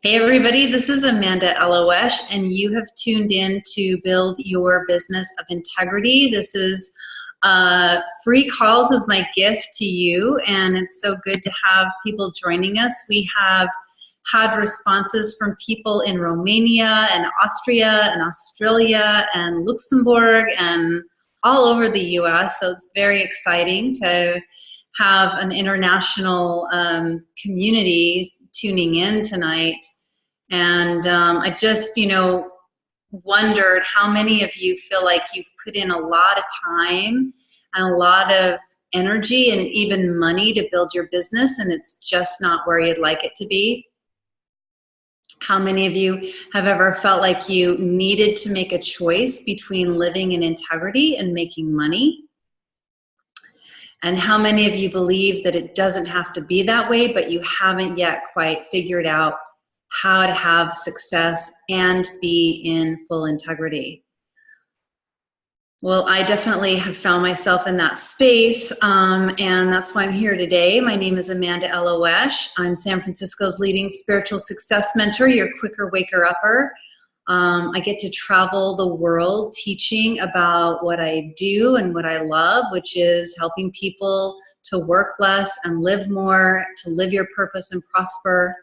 Hey everybody, this is Amanda Elo'esh, and you have tuned in to Build Your Business of Integrity. This is free calls is my gift to you, and it's so good to have people joining us. We have had responses from people in Romania and Austria and Australia and Luxembourg and all over the US, so it's very exciting to have an international community tuning in tonight. And I just, wondered how many of you feel like you've put in a lot of time and a lot of energy and even money to build your business, and it's just not where you'd like it to be. How many of you have ever felt like you needed to make a choice between living in integrity and making money? And how many of you believe that it doesn't have to be that way, but you haven't yet quite figured out how to have success and be in full integrity? Well, I definitely have found myself in that space, and that's why I'm here today. My name is Amanda Elo'esh. I'm San Francisco's leading spiritual success mentor, your quicker waker-upper. I get to travel the world teaching about what I do and what I love, which is helping people to work less and live more, to live your purpose and prosper,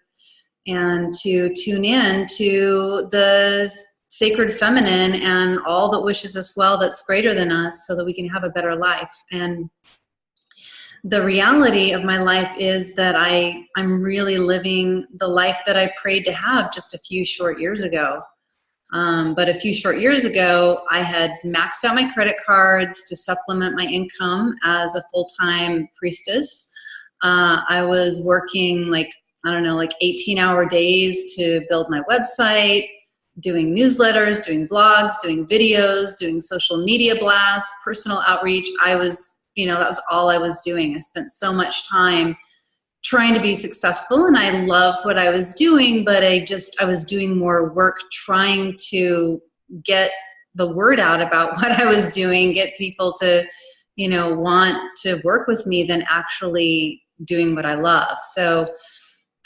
and to tune in to the sacred feminine and all that wishes us well that's greater than us so that we can have a better life. And the reality of my life is that I'm really living the life that I prayed to have just a few short years ago. But a few short years ago, I had maxed out my credit cards to supplement my income as a full-time priestess. I was working like 18-hour days to build my website, doing newsletters, doing blogs, doing videos, doing social media blasts, personal outreach. That was all I was doing. I spent so much time trying to be successful, and I loved what I was doing, but I was doing more work trying to get the word out about what I was doing, get people to, want to work with me than actually doing what I love. So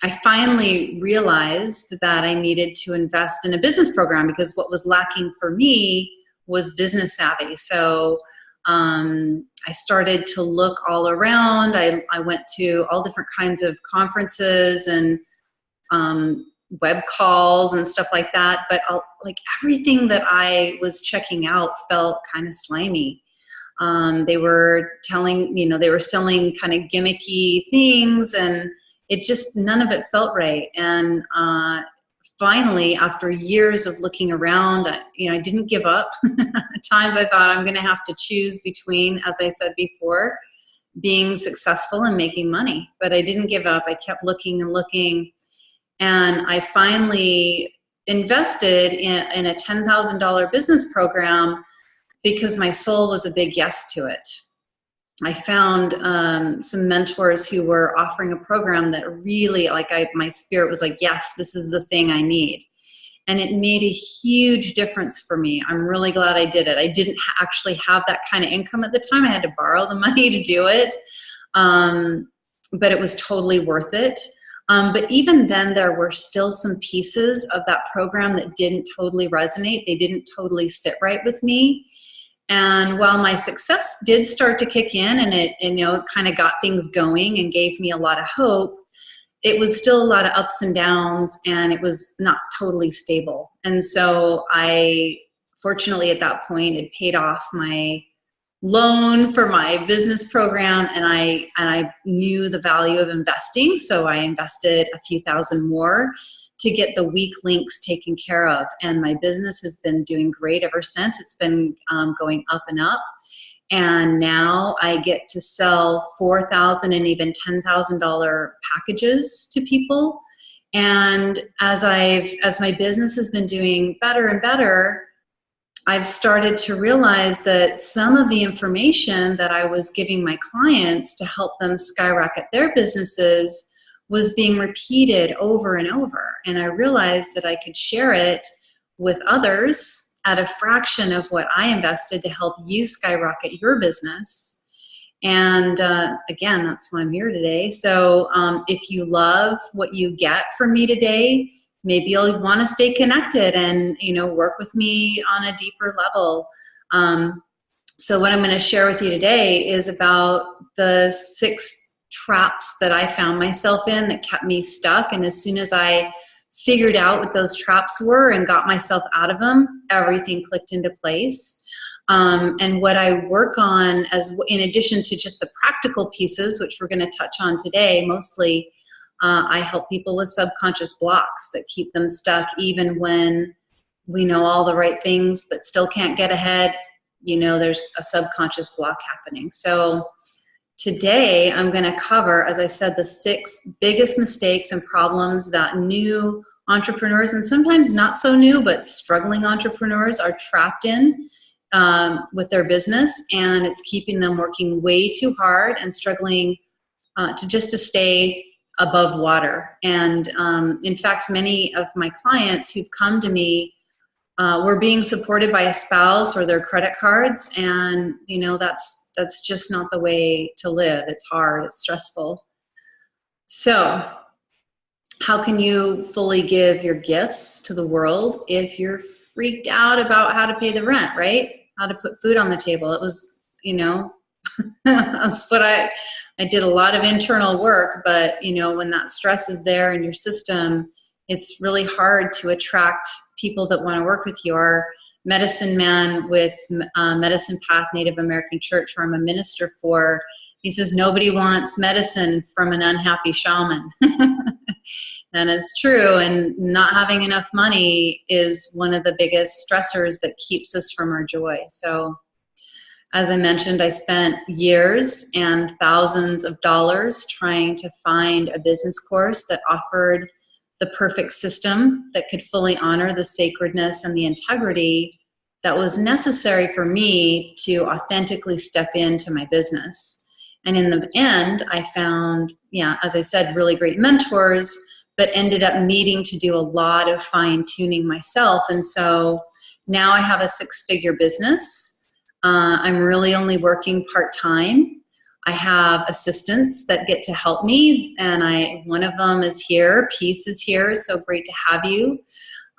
I finally realized that I needed to invest in a business program because what was lacking for me was business savvy. So I started to look all around. I went to all different kinds of conferences and web calls and stuff like that. But everything that I was checking out felt kind of slimy. They were selling kind of gimmicky things, and none of it felt right. And finally, after years of looking around, I didn't give up. At times I thought I'm going to have to choose between, as I said before, being successful and making money. But I didn't give up. I kept looking and looking. And I finally invested in a $10,000 business program because my soul was a big yes to it. I found some mentors who were offering a program that really, my spirit was like, yes, this is the thing I need. And it made a huge difference for me. I'm really glad I did it. I didn't actually have that kind of income at the time. I had to borrow the money to do it. But it was totally worth it. But even then, there were still some pieces of that program that didn't totally resonate. They didn't totally sit right with me. And while my success did start to kick in and it kind of got things going and gave me a lot of hope, it was still a lot of ups and downs, and it was not totally stable. And so fortunately at that point, had paid off my loan for my business program, and I knew the value of investing. So I invested a few thousand more to get the weak links taken care of. And my business has been doing great ever since. It's been going up and up. And now I get to sell $4,000 and even $10,000 packages to people. And as my business has been doing better and better, I've started to realize that some of the information that I was giving my clients to help them skyrocket their businesses was being repeated over and over. And I realized that I could share it with others at a fraction of what I invested to help you skyrocket your business. And again, that's why I'm here today. So if you love what you get from me today, maybe you'll want to stay connected and, work with me on a deeper level. So what I'm going to share with you today is about the 6 traps that I found myself in that kept me stuck. And as soon as I figured out what those traps were and got myself out of them, everything clicked into place. And what I work on, in addition to just the practical pieces, which we're going to touch on today, mostly I help people with subconscious blocks that keep them stuck even when we know all the right things but still can't get ahead. There's a subconscious block happening. So today I'm going to cover, as I said, the 6 biggest mistakes and problems that new entrepreneurs, and sometimes not so new but struggling entrepreneurs, are trapped in with their business, and it's keeping them working way too hard and struggling to stay above water. And in fact, many of my clients who've come to me were being supported by a spouse or their credit cards, and that's just not the way to live. It's hard, it's stressful. So how can you fully give your gifts to the world if you're freaked out about how to pay the rent, right? How to put food on the table? It was, that's what I did a lot of internal work, but when that stress is there in your system, it's really hard to attract people that want to work with you. Our medicine man with Medicine Path Native American Church, where I'm a minister for, he says nobody wants medicine from an unhappy shaman. And it's true, and not having enough money is one of the biggest stressors that keeps us from our joy. So as I mentioned, I spent years and thousands of dollars trying to find a business course that offered the perfect system that could fully honor the sacredness and the integrity that was necessary for me to authentically step into my business. And in the end, I found, as I said, really great mentors, but ended up needing to do a lot of fine-tuning myself. And so now I have a 6-figure business. I'm really only working part-time. I have assistants that get to help me, and one of them is here. Peace is here. So great to have you.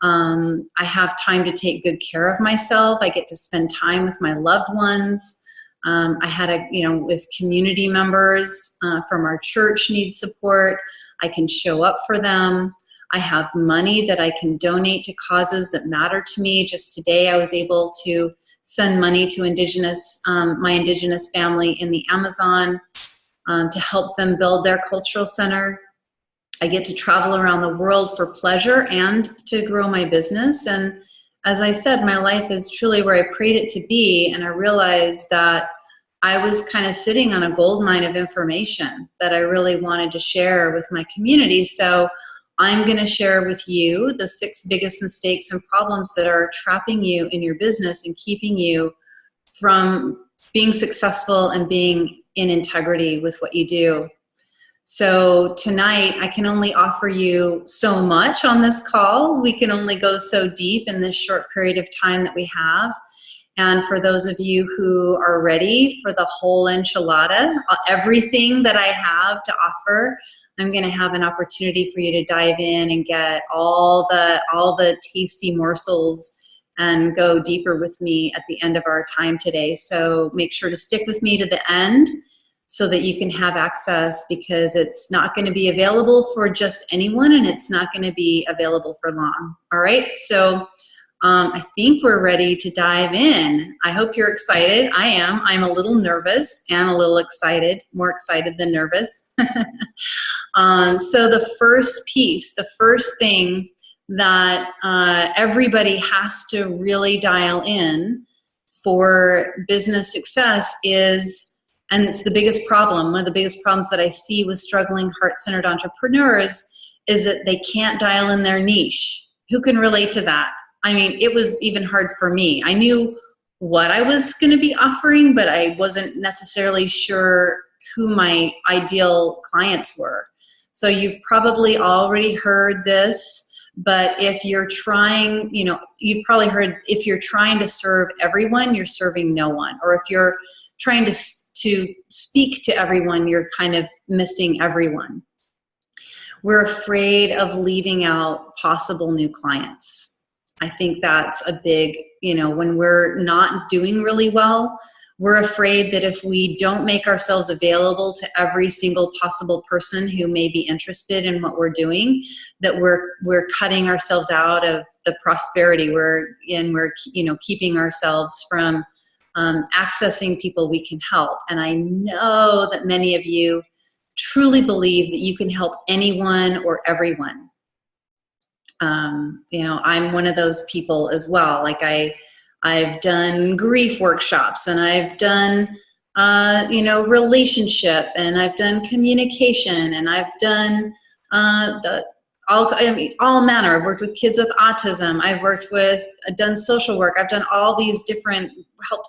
I have time to take good care of myself. I get to spend time with my loved ones. I had with community members from our church need support. I can show up for them. I have money that I can donate to causes that matter to me. Just today, I was able to send money to my indigenous family in the Amazon to help them build their cultural center. I get to travel around the world for pleasure and to grow my business. And as I said, my life is truly where I prayed it to be. And I realized that I was kind of sitting on a gold mine of information that I really wanted to share with my community. So I'm going to share with you the 6 biggest mistakes and problems that are trapping you in your business and keeping you from being successful and being in integrity with what you do. So tonight, I can only offer you so much on this call. We can only go so deep in this short period of time that we have. And for those of you who are ready for the whole enchilada, everything that I have to offer, I'm going to have an opportunity for you to dive in and get all the tasty morsels and go deeper with me at the end of our time today. So make sure to stick with me to the end so that you can have access, because it's not going to be available for just anyone, and it's not going to be available for long. All right, so I think we're ready to dive in. I hope you're excited. I am. I'm a little nervous and a little excited, more excited than nervous. So the first piece, the first thing that everybody has to really dial in for business success is, and it's the biggest problem, one of the biggest problems that I see with struggling heart-centered entrepreneurs, is that they can't dial in their niche. Who can relate to that? I mean, it was even hard for me. I knew what I was going to be offering, but I wasn't necessarily sure who my ideal clients were. So you've probably already heard this, but if you're trying, you've probably heard, if you're trying to serve everyone, you're serving no one. Or if you're trying to speak to everyone, you're kind of missing everyone. We're afraid of leaving out possible new clients. I think that's a big, when we're not doing really well, we're afraid that if we don't make ourselves available to every single possible person who may be interested in what we're doing, that we're cutting ourselves out of the prosperity. We're keeping ourselves from accessing people we can help. And I know that many of you truly believe that you can help anyone or everyone. I'm one of those people as well. Like I've done grief workshops, and I've done, relationship, and I've done communication, and I've done all manner. I've worked with kids with autism. I've done social work. I've done all these different, helped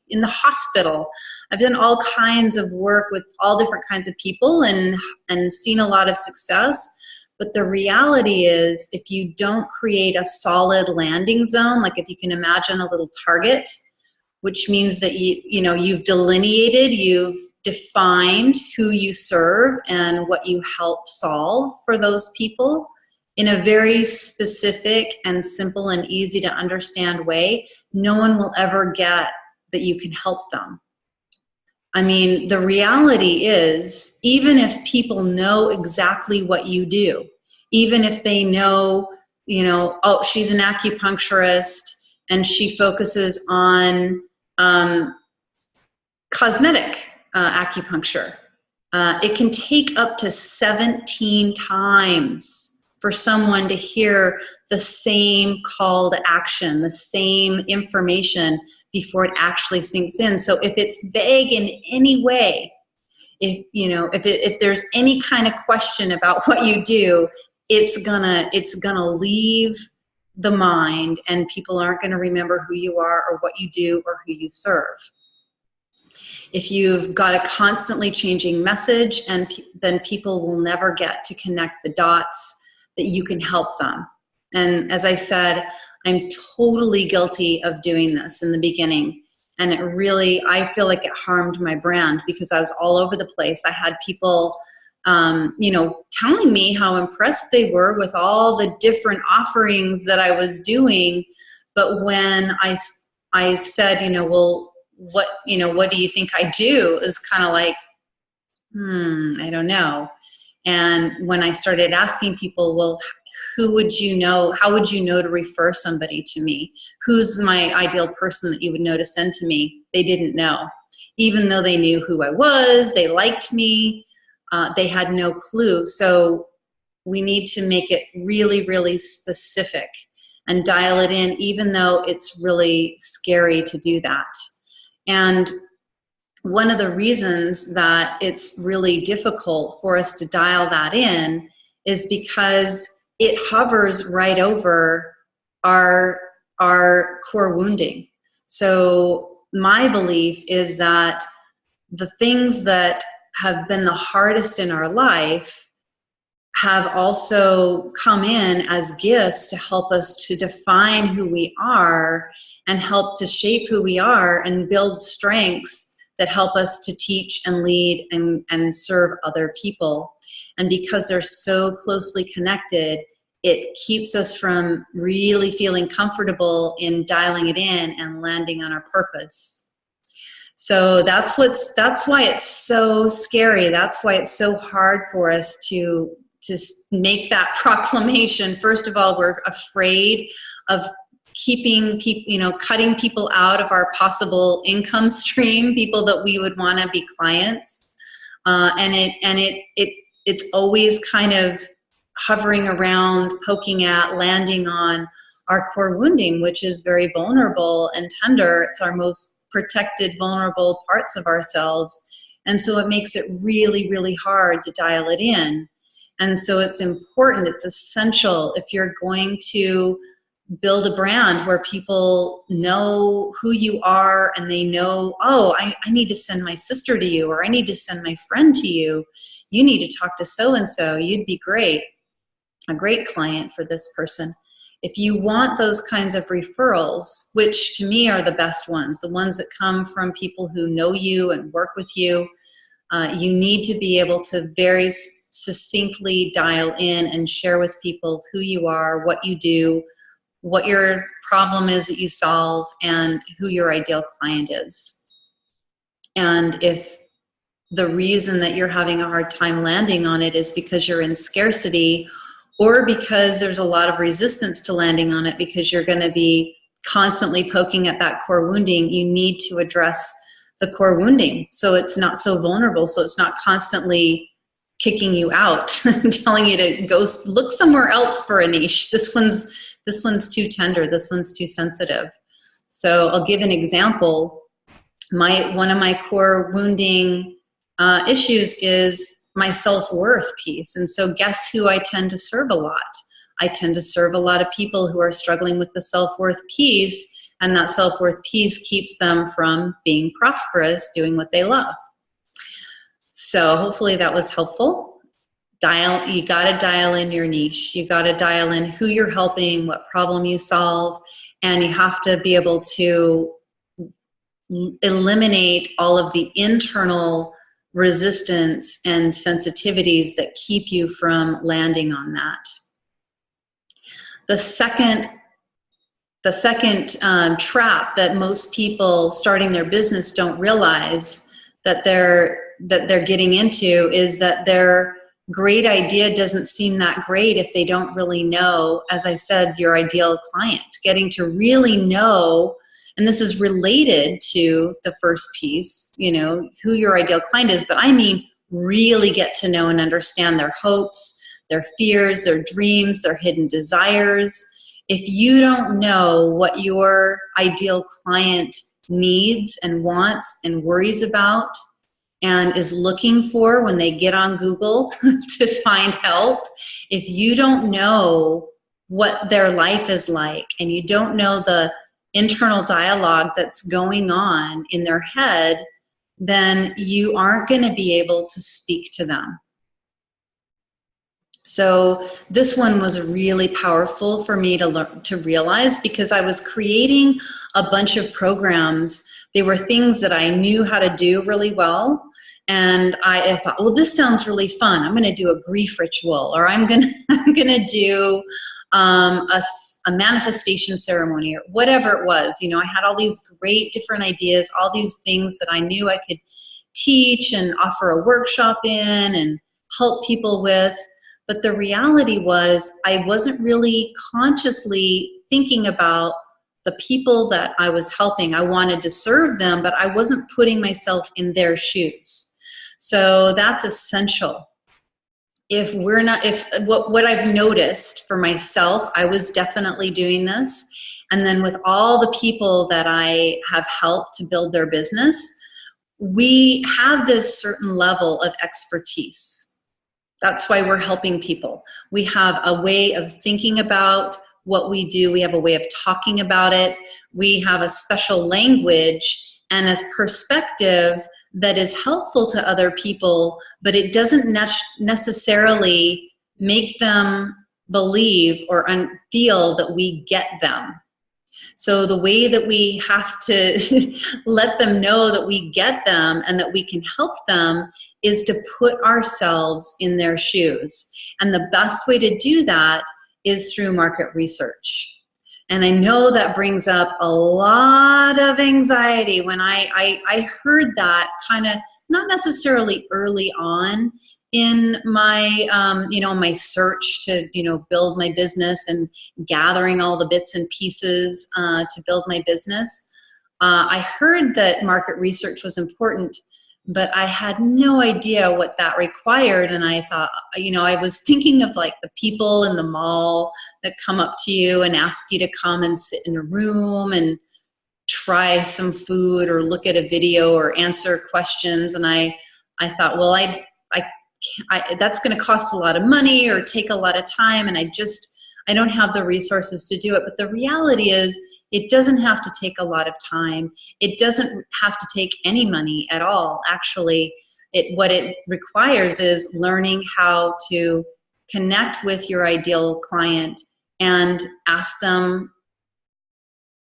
in the hospital. I've done all kinds of work with all different kinds of people and seen a lot of success. But the reality is, if you don't create a solid landing zone, like if you can imagine a little target, which means that you've delineated, you've defined who you serve and what you help solve for those people in a very specific and simple and easy to understand way, no one will ever get that you can help them. I mean, the reality is, even if people know exactly what you do, even if they know, oh, she's an acupuncturist and she focuses on cosmetic acupuncture, it can take up to 17 times for someone to hear the same call to action, the same information before it actually sinks in. So if it's vague in any way, if there's any kind of question about what you do, it's gonna leave the mind, and people aren't gonna remember who you are or what you do or who you serve. If you've got a constantly changing message, then people will never get to connect the dots that you can help them. And as I said, I'm totally guilty of doing this in the beginning. And I feel like it harmed my brand, because I was all over the place. I had people, telling me how impressed they were with all the different offerings that I was doing. But when I said, well, what do you think I do? Is kind of like, I don't know. And when I started asking people, well, how would you know to refer somebody to me? Who's my ideal person that you would know to send to me? They didn't know. Even though they knew who I was, they liked me, they had no clue. So we need to make it really, really specific and dial it in, even though it's really scary to do that. And one of the reasons that it's really difficult for us to dial that in is because it hovers right over our core wounding. So my belief is that the things that have been the hardest in our life have also come in as gifts to help us to define who we are and help to shape who we are and build strengths that help us to teach and lead and serve other people. And because they're so closely connected, it keeps us from really feeling comfortable in dialing it in and landing on our purpose. So that's why it's so scary. That's why it's so hard for us to make that proclamation. First of all, we're afraid of cutting people out of our possible income stream, people that we would want to be clients. And it's always kind of hovering around, poking at, landing on our core wounding, which is very vulnerable and tender. It's our most protected, vulnerable parts of ourselves. And so it makes it really, really hard to dial it in. And so it's important, it's essential, if you're going to build a brand where people know who you are and they know, oh, I need to send my sister to you, or I need to send my friend to you. You need to talk to so-and-so. You'd be great, a great client for this person. If you want those kinds of referrals, which to me are the best ones, the ones that come from people who know you and work with you, You need to be able to very succinctly dial in and share with people who you are, what you do, what your problem is that you solve, and who your ideal client is. And if the reason that you're having a hard time landing on it is because you're in scarcity, or because there's a lot of resistance to landing on it because you're going to be constantly poking at that core wounding, you need to address the core wounding so it's not so vulnerable, so it's not constantly kicking you out telling you to go look somewhere else for a niche. This one's too tender, this one's too sensitive. So I'll give an example. One of my core wounding issues is my self-worth piece. And so guess who I tend to serve a lot? I tend to serve a lot of people who are struggling with the self-worth piece, and that self-worth piece keeps them from being prosperous, doing what they love. So hopefully that was helpful. You gotta dial in your niche. You gotta dial in who you're helping, what problem you solve, and you have to be able to eliminate all of the internal resistance and sensitivities that keep you from landing on that. The second trap that most people starting their business don't realize that they're getting into is that their great idea doesn't seem that great if they don't really know, as I said, your ideal client. Getting to really know, and this is related to the first piece, who your ideal client is, but I mean really get to know and understand their hopes, their fears, their dreams, their hidden desires. If you don't know what your ideal client needs and wants and worries about and is looking for when they get on Google to find help, if you don't know what their life is like and you don't know the internal dialogue that's going on in their head, then you aren't going to be able to speak to them. So this one was really powerful for me to realize, because I was creating a bunch of programs. They were things that I knew how to do really well. And I thought, well, this sounds really fun. I'm going to do a grief ritual, or I'm going to do a manifestation ceremony, or whatever it was. I had all these great different ideas, all these things that I knew I could teach and offer a workshop in and help people with. But the reality was I wasn't really consciously thinking about the people that I was helping. I wanted to serve them, but I wasn't putting myself in their shoes. So that's essential. What I've noticed for myself, I was definitely doing this. And then with all the people that I have helped to build their business, we have this certain level of expertise. That's why we're helping people. We have a way of thinking about what we do. We have a way of talking about it. We have a special language and a perspective that is helpful to other people, but it doesn't necessarily make them believe or feel that we get them. So the way that we have to let them know that we get them and that we can help them is to put ourselves in their shoes. And the best way to do that is through market research. And I know that brings up a lot of anxiety when I heard that kind of, not necessarily early on in my, my search to, build my business and gathering all the bits and pieces to build my business. I heard that market research was important, but I had no idea what that required. And I thought, I was thinking of like the people in the mall that come up to you and ask you to come and sit in a room and try some food or look at a video or answer questions. And I thought, well, that's going to cost a lot of money or take a lot of time. And I don't have the resources to do it. But the reality is, it doesn't have to take a lot of time. It doesn't have to take any money at all. Actually, what it requires is learning how to connect with your ideal client and ask them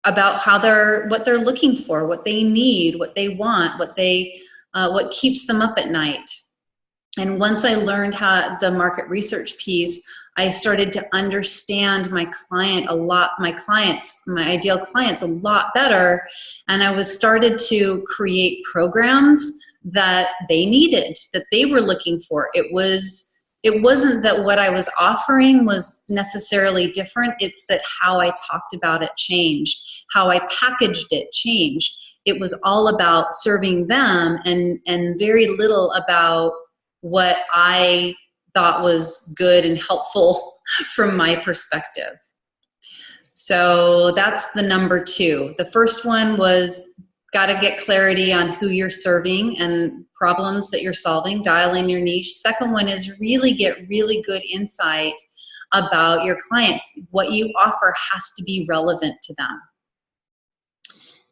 about what they're looking for, what they need, what they want, what they what keeps them up at night. And once I learned how the market research piece, I started to understand my client a lot, my ideal clients a lot better. And I was started to create programs that they needed, that they were looking for. It wasn't that what I was offering was necessarily different. It's that how I talked about it changed, how I packaged it changed. It was all about serving them and very little about what I thought was good and helpful from my perspective. So that's the number 2. The first one was got to get clarity on who you're serving and problems that you're solving, dial in your niche. Second one is really get really good insight about your clients. What you offer has to be relevant to them.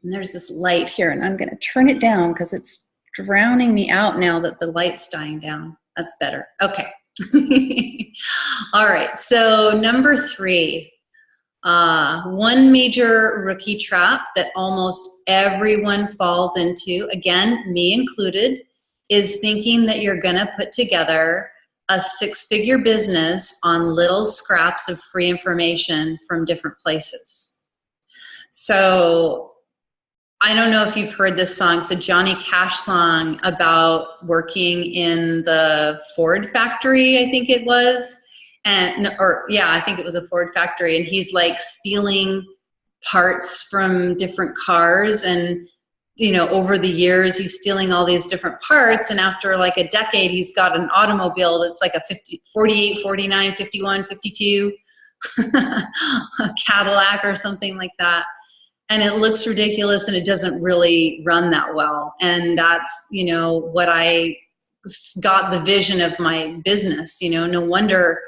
And there's this light here, and I'm going to turn it down because it's drowning me out now that the light's dying down. That's better. Okay. All right. So number 3, one major rookie trap that almost everyone falls into, again, me included, is thinking that you're going to put together a 6-figure business on little scraps of free information from different places. So I don't know if you've heard this song. It's a Johnny Cash song about working in the Ford factory, I think it was. I think it was a Ford factory. And he's like stealing parts from different cars. And, over the years, he's stealing all these different parts. And after like a decade, he's got an automobile that's like a 48, 49, 51, 52 a Cadillac or something like that. And it looks ridiculous and it doesn't really run that well. And that's, what I got the vision of my business. No wonder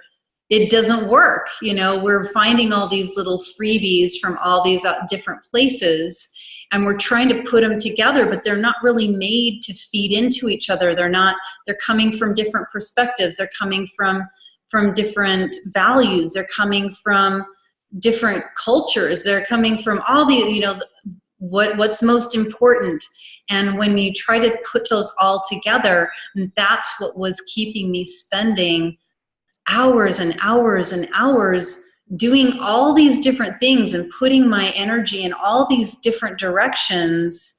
it doesn't work. We're finding all these little freebies from all these different places, and we're trying to put them together, but they're not really made to feed into each other. They're coming from different perspectives. They're coming from different values. They're coming from different cultures. They're coming from all the, what's most important. And when you try to put those all together, that's what was keeping me spending hours and hours and hours doing all these different things and putting my energy in all these different directions,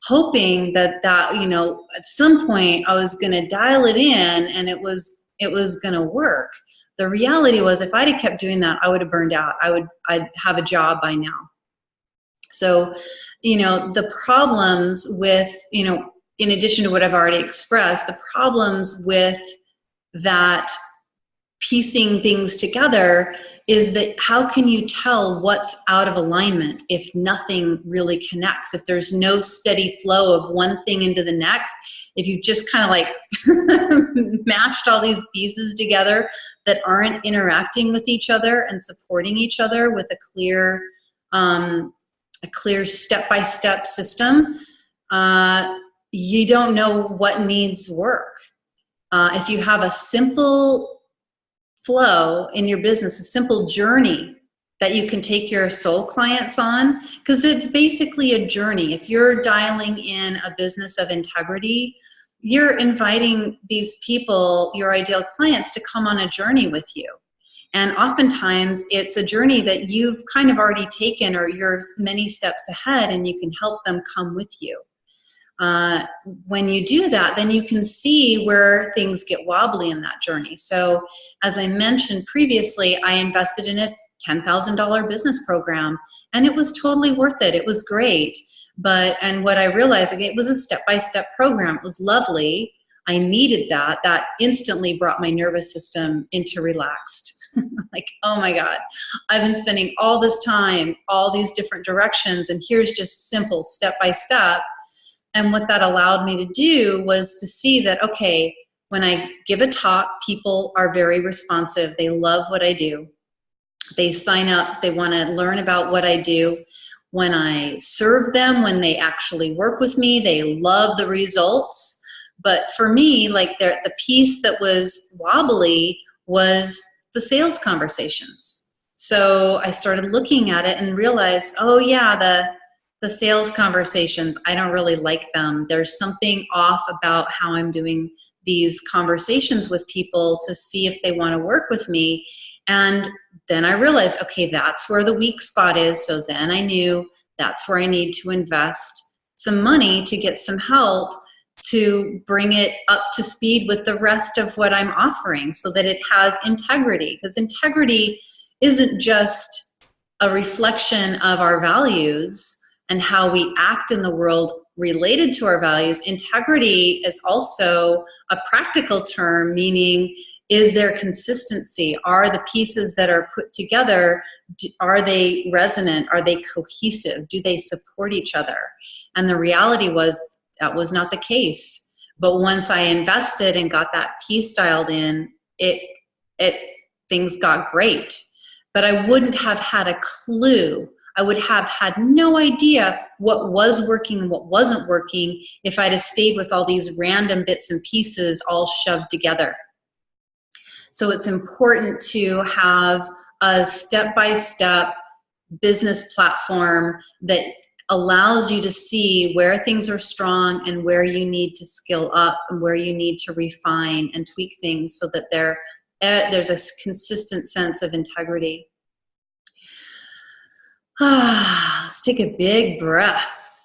hoping that at some point I was going to dial it in and it was going to work. The reality was, if I'd have kept doing that, I would have burned out. I'd have a job by now. So, the problems with, in addition to what I've already expressed, the problems with that piecing things together is that how can you tell what's out of alignment if nothing really connects, if there's no steady flow of one thing into the next, if you just kind of like mashed all these pieces together that aren't interacting with each other and supporting each other with a clear step-by-step system, you don't know what needs work. If you have a simple flow in your business, a simple journey that you can take your soul clients on, because it's basically a journey. If you're dialing in a business of integrity, you're inviting these people, your ideal clients, to come on a journey with you. And oftentimes it's a journey that you've kind of already taken, or you're many steps ahead, and you can help them come with you. When you do that, then you can see where things get wobbly in that journey. So as I mentioned previously, I invested in a $10,000 business program, and it was totally worth it. It was great. And what I realized, it was a step-by-step program. It was lovely. I needed that. That instantly brought my nervous system into relaxed. Like, oh my God, I've been spending all this time, all these different directions, and here's just simple step-by-step. And what that allowed me to do was to see that, okay, when I give a talk, people are very responsive. They love what I do. They sign up. They want to learn about what I do. When I serve them, when they actually work with me, they love the results. But for me, like the piece that was wobbly was the sales conversations. So I started looking at it and realized, oh yeah, the sales conversations, I don't really like them. There's something off about how I'm doing these conversations with people to see if they want to work with me. And then I realized, okay, that's where the weak spot is. So then I knew that's where I need to invest some money to get some help to bring it up to speed with the rest of what I'm offering so that it has integrity. Because integrity isn't just a reflection of our values and how we act in the world related to our values. Integrity is also a practical term, meaning, is there consistency? Are the pieces that are put together, are they resonant? Are they cohesive? Do they support each other? And the reality was that was not the case. But once I invested and got that piece dialed in, things got great. But I wouldn't have had a clue. I would have had no idea what was working and what wasn't working if I'd have stayed with all these random bits and pieces all shoved together. So it's important to have a step-by-step business platform that allows you to see where things are strong and where you need to skill up and where you need to refine and tweak things so that there's a consistent sense of integrity. Let's take a big breath.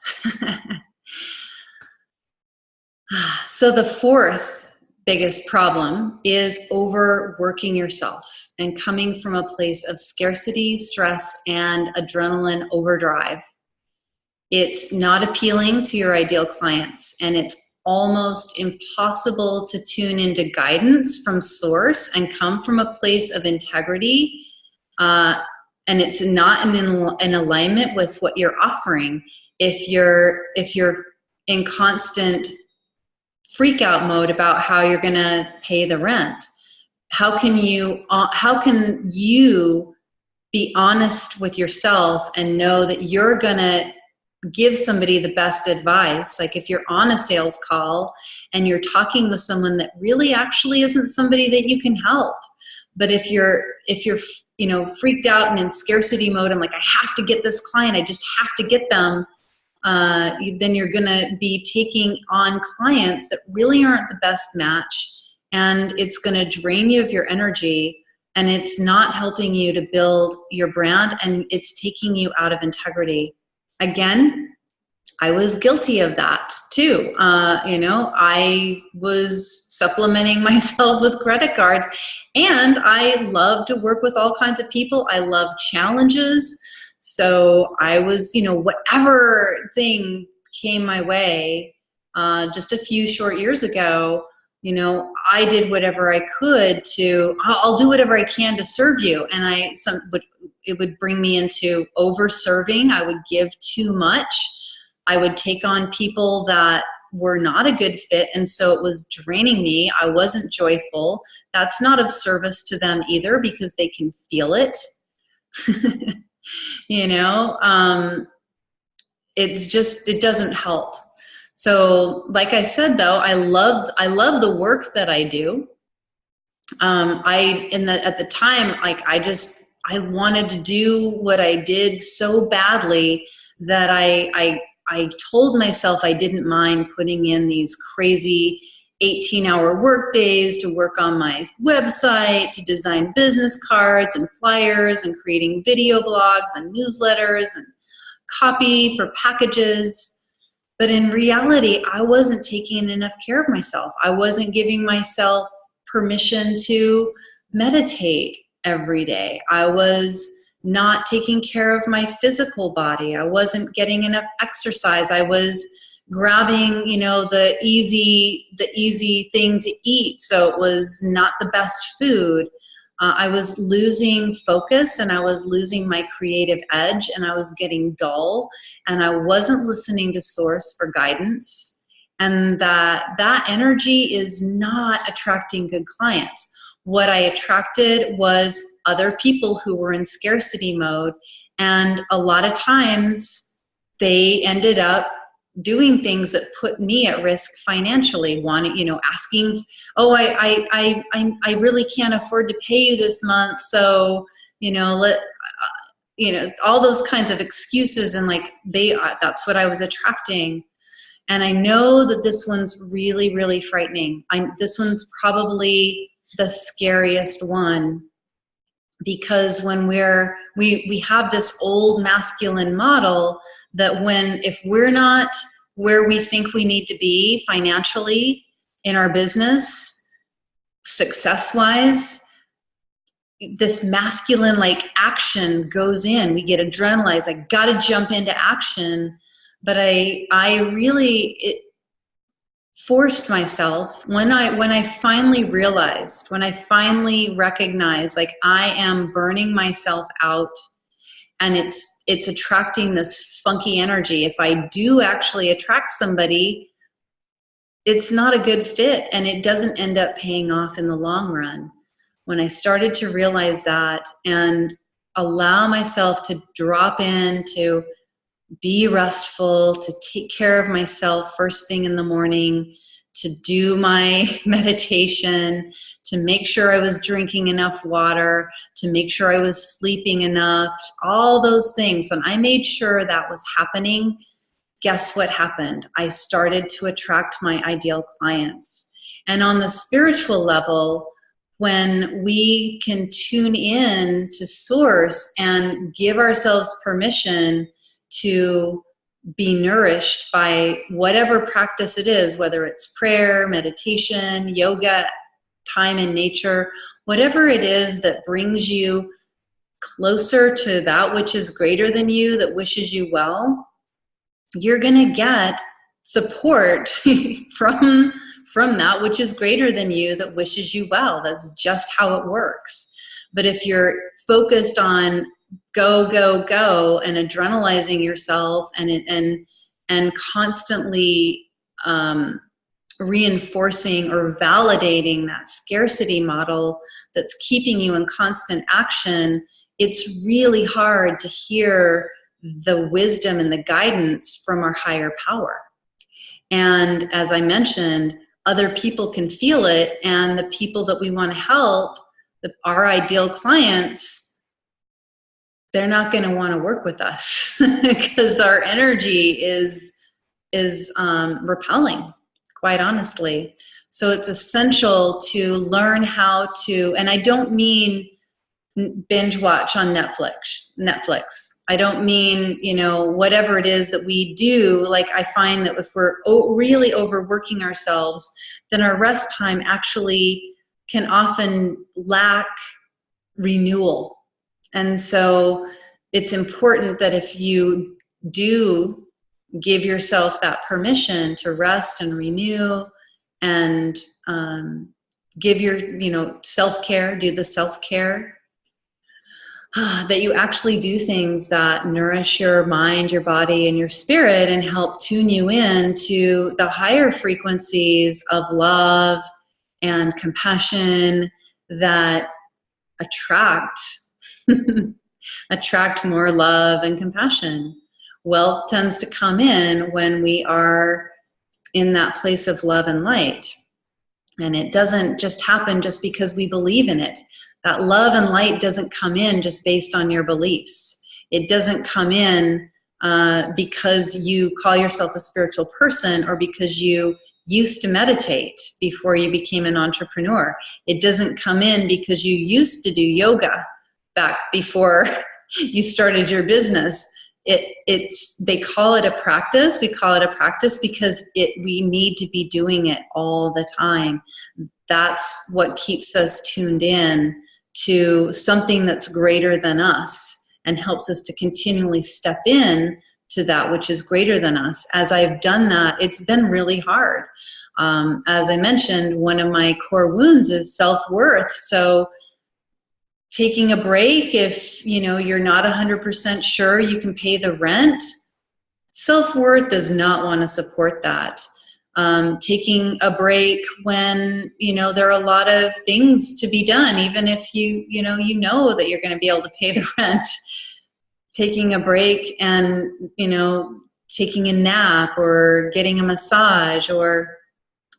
So the fourth biggest problem is overworking yourself and coming from a place of scarcity, stress, and adrenaline overdrive. It's not appealing to your ideal clients, and it's almost impossible to tune into guidance from source and come from a place of integrity. And it's not in alignment with what you're offering. If you're in constant freak out mode about how you're going to pay the rent, how can you be honest with yourself and know that you're going to give somebody the best advice? Like if you're on a sales call and you're talking with someone that really actually isn't somebody that you can help, but if you're freaked out and in scarcity mode and like, I have to get this client, I just have to get them, then you're going to be taking on clients that really aren't the best match, and it's going to drain you of your energy, and it's not helping you to build your brand, and it's taking you out of integrity. Again, I was guilty of that too. I was supplementing myself with credit cards, and I love to work with all kinds of people. I love challenges. So I was, whatever thing came my way, just a few short years ago, I did whatever I could I'll do whatever I can to serve you. And it would bring me into over-serving. I would give too much. I would take on people that were not a good fit, and so it was draining me. I wasn't joyful. That's not of service to them either, because they can feel it. It doesn't help. So like I said, though, I love the work that I do. At the time, like I wanted to do what I did so badly that I told myself I didn't mind putting in these crazy 18-hour work days to work on my website, to design business cards and flyers and creating video blogs and newsletters and copy for packages. But in reality, I wasn't taking enough care of myself. I wasn't giving myself permission to meditate every day. I was not taking care of my physical body. I wasn't getting enough exercise. I was grabbing, the easy thing to eat. So it was not the best food. I was losing focus, and I was losing my creative edge, and I was getting dull, and I wasn't listening to source for guidance. And that energy is not attracting good clients. What I attracted was other people who were in scarcity mode, and a lot of times they ended up doing things that put me at risk financially. Asking, oh, I really can't afford to pay you this month, so all those kinds of excuses, and like that's what I was attracting. And I know that this one's really, really frightening. This one's probably the scariest one, because when we have this old masculine model that if we're not where we think we need to be financially, in our business, success-wise, this masculine like action goes in. We get adrenalized. I got to jump into action. But I really forced myself when I finally realized, when I finally recognized, like, I am burning myself out, and it's attracting this funky energy. If I do actually attract somebody, it's not a good fit, and it doesn't end up paying off in the long run. When I started to realize that and allow myself to drop in, to be restful, to take care of myself first thing in the morning, to do my meditation, to make sure I was drinking enough water, to make sure I was sleeping enough, all those things. When I made sure that was happening, guess what happened? I started to attract my ideal clients. And on the spiritual level, when we can tune in to source and give ourselves permission to be nourished by whatever practice it is, whether it's prayer, meditation, yoga, time in nature, whatever it is that brings you closer to that which is greater than you, that wishes you well, you're going to get support from that which is greater than you, that wishes you well. That's just how it works. But if you're focused on go, go, go, and adrenalizing yourself and constantly reinforcing or validating that scarcity model that's keeping you in constant action, it's really hard to hear the wisdom and the guidance from our higher power. And as I mentioned, other people can feel it, and the people that we want to help, our ideal clients, they're not going to want to work with us because our energy is repelling, quite honestly. So it's essential to learn how to, and I don't mean binge watch on Netflix. I don't mean, whatever it is that we do. Like, I find that if we're really overworking ourselves, then our rest time actually can often lack renewal. And so it's important that if you do give yourself that permission to rest and renew, and give your, self-care, do the self-care, that you actually do things that nourish your mind, your body, and your spirit, and help tune you in to the higher frequencies of love and compassion that attract more love and compassion. Wealth tends to come in when we are in that place of love and light. And it doesn't just happen just because we believe in it. That love and light doesn't come in just based on your beliefs. It doesn't come in because you call yourself a spiritual person, or because you used to meditate before you became an entrepreneur. It doesn't come in because you used to do yoga back before you started your business. They call it a practice. We call it a practice because we need to be doing it all the time. That's what keeps us tuned in to something that's greater than us, and helps us to continually step in to that which is greater than us. As I've done that, it's been really hard. As I mentioned, one of my core wounds is self-worth. So taking a break, if you're not 100% sure you can pay the rent, self-worth does not want to support that. Taking a break when there are a lot of things to be done, even if you know that you're going to be able to pay the rent. Taking a break and taking a nap, or getting a massage, or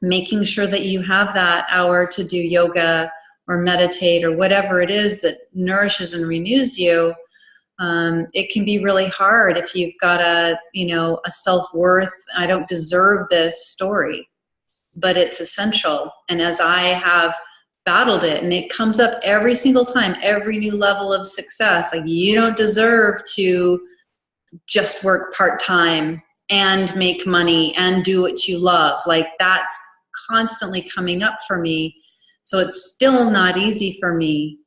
making sure that you have that hour to do yoga or meditate, or whatever it is that nourishes and renews you. It can be really hard if you've got a self-worth, I don't deserve this story, but it's essential. And as I have battled it, and it comes up every single time, every new level of success, like, you don't deserve to just work part-time and make money and do what you love. Like, that's constantly coming up for me. So it's still not easy for me.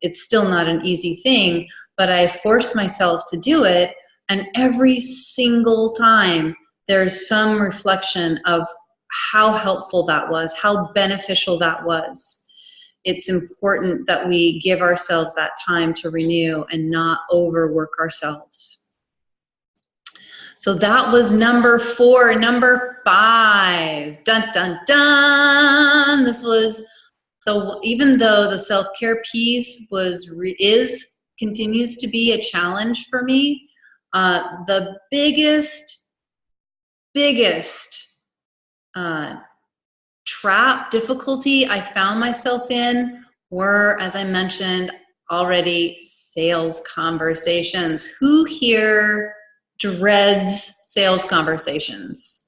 It's still not an easy thing, but I force myself to do it. And every single time there's some reflection of how helpful that was, how beneficial that was. It's important that we give ourselves that time to renew and not overwork ourselves. So that was number 4. Number 5, dun, dun, dun. This was even though the self-care piece continues to be a challenge for me, the biggest difficulty I found myself in were, as I mentioned already, sales conversations. Who here dreads sales conversations?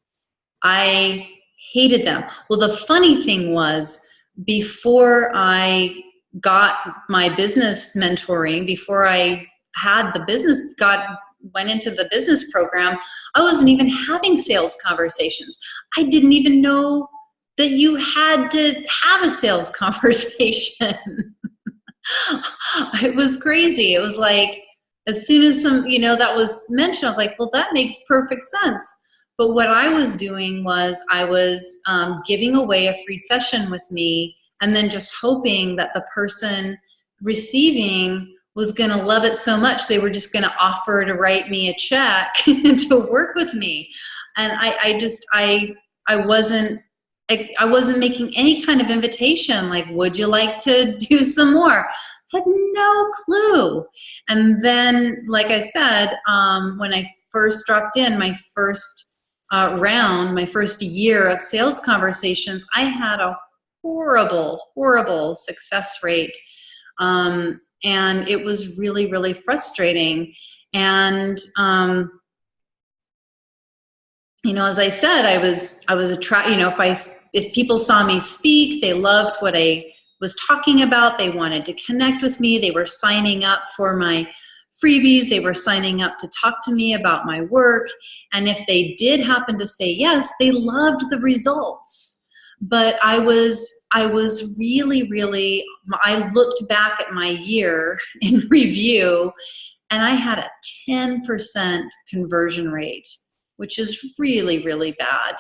I hated them. Well, the funny thing was, before I got my business mentoring, before I had the business, went into the business program, I wasn't even having sales conversations. I didn't even know that you had to have a sales conversation. It was crazy. It was like, as soon as that was mentioned, I was like, well, that makes perfect sense. But what I was doing was I was giving away a free session with me, and then just hoping that the person receiving was going to love it so much they were just going to offer to write me a check to work with me. And I wasn't making any kind of invitation, like, would you like to do some more? Had no clue. And then, like I said, when I first dropped in, my first round, my first year of sales conversations, I had a horrible success rate. And it was really, really frustrating. And, as I said, I was if people saw me speak, they loved what I was talking about. They wanted to connect with me. They were signing up for my freebies. They were signing up to talk to me about my work. And if they did happen to say yes, they loved the results. But I was really, I looked back at my year in review, and I had a 10% conversion rate, which is really, really bad.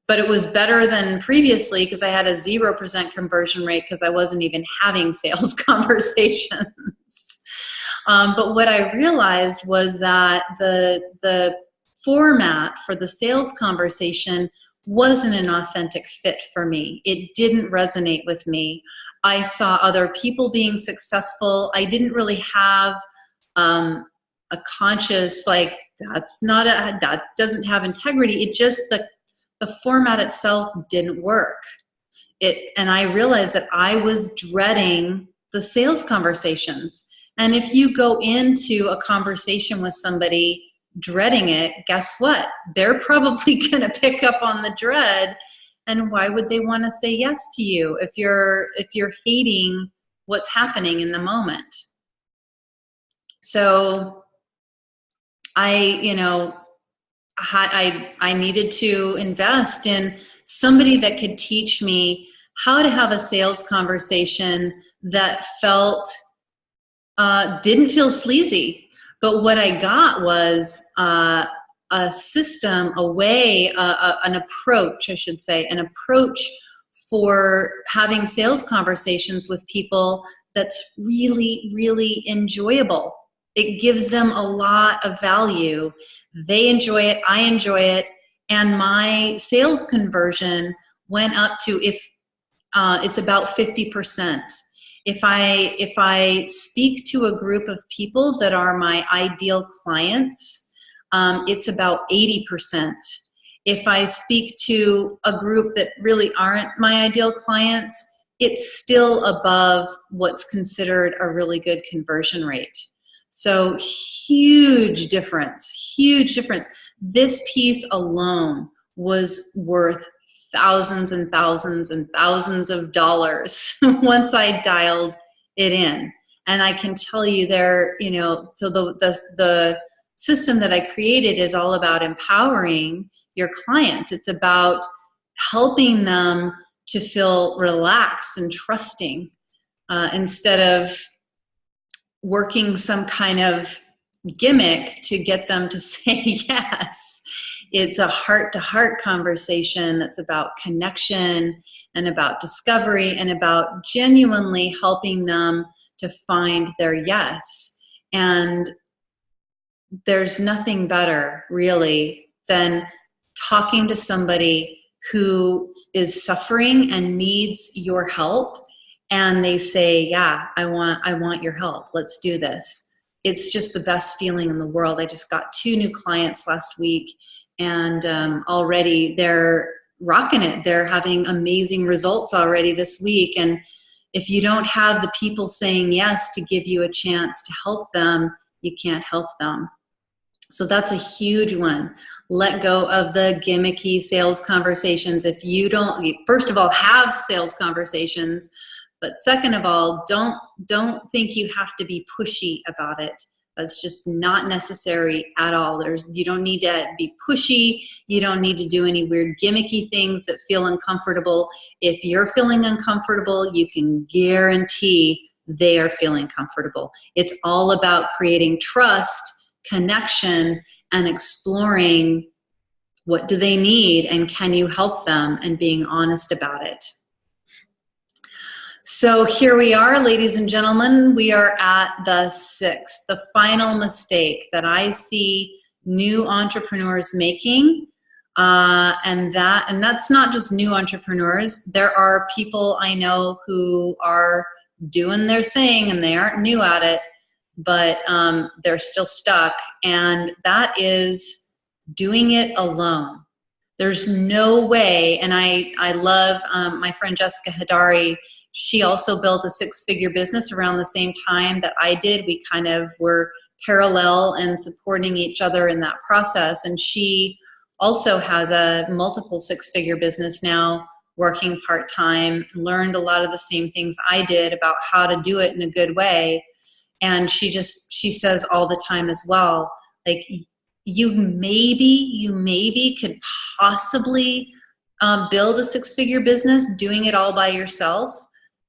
But it was better than previously, because I had a 0% conversion rate because I wasn't even having sales conversations. But what I realized was that the format for the sales conversation wasn't an authentic fit for me. It didn't resonate with me. I saw other people being successful. I didn't really have a conscious, like, that doesn't have integrity. It just, the format itself didn't work. And I realized that I was dreading the sales conversations. And if you go into a conversation with somebody dreading it, guess what? They're probably going to pick up on the dread. And why would they want to say yes to you if you're hating what's happening in the moment? So I needed to invest in somebody that could teach me how to have a sales conversation that didn't feel sleazy. But what I got was a system, an approach, I should say, an approach for having sales conversations with people that's really, really enjoyable. It gives them a lot of value. They enjoy it, I enjoy it, and my sales conversion went up to, it's about 50%. If I speak to a group of people that are my ideal clients, it's about 80%. If I speak to a group that really aren't my ideal clients, it's still above what's considered a really good conversion rate. So huge difference, huge difference. This piece alone was worth thousands and thousands and thousands of dollars once I dialed it in. And I can tell you there, you know, so the system that I created is all about empowering your clients. It's about helping them to feel relaxed and trusting instead of working some kind of gimmick to get them to say yes. It's a heart-to-heart conversation that's about connection and about discovery and about genuinely helping them to find their yes. And there's nothing better, really, than talking to somebody who is suffering and needs your help, and they say, yeah, I want your help. Let's do this. It's just the best feeling in the world. I just got 2 new clients last week, and already they're rocking it. They're having amazing results already this week. And if you don't have the people saying yes to give you a chance to help them, you can't help them. So that's a huge one. Let go of the gimmicky sales conversations. If you don't, first of all, have sales conversations, but second of all, don't think you have to be pushy about it. That's just not necessary at all. You don't need to be pushy. You don't need to do any weird gimmicky things that feel uncomfortable. If you're feeling uncomfortable, you can guarantee they are feeling comfortable. It's all about creating trust, connection, and exploring what do they need and can you help them, and being honest about it. So here we are, ladies and gentlemen. We are at the 6th, the final mistake that I see new entrepreneurs making. And that's not just new entrepreneurs. There are people I know who are doing their thing and they aren't new at it, but they're still stuck. And that is doing it alone. There's no way, and I love my friend Jessica Hadari. She also built a 6-figure business around the same time that I did. We kind of were parallel and supporting each other in that process. And she also has a multiple 6-figure business now, working part-time, learned a lot of the same things I did about how to do it in a good way. And she says all the time as well, like, you maybe could possibly build a 6-figure business doing it all by yourself,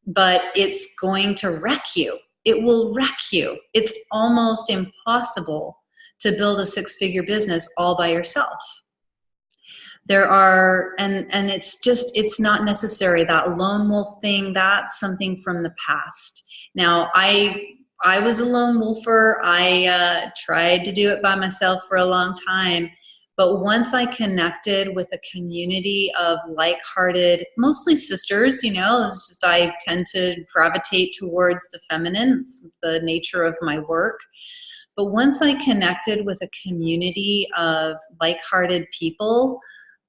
but it's going to wreck you. It will wreck you. It's almost impossible to build a 6-figure business all by yourself. There are, and it's not necessary. That lone wolf thing, that's something from the past. Now, I was a lone wolfer. I tried to do it by myself for a long time. But once I connected with a community of like-hearted, mostly sisters, you know, it's just I tend to gravitate towards the feminine. It's the nature of my work. But once I connected with a community of like-hearted people,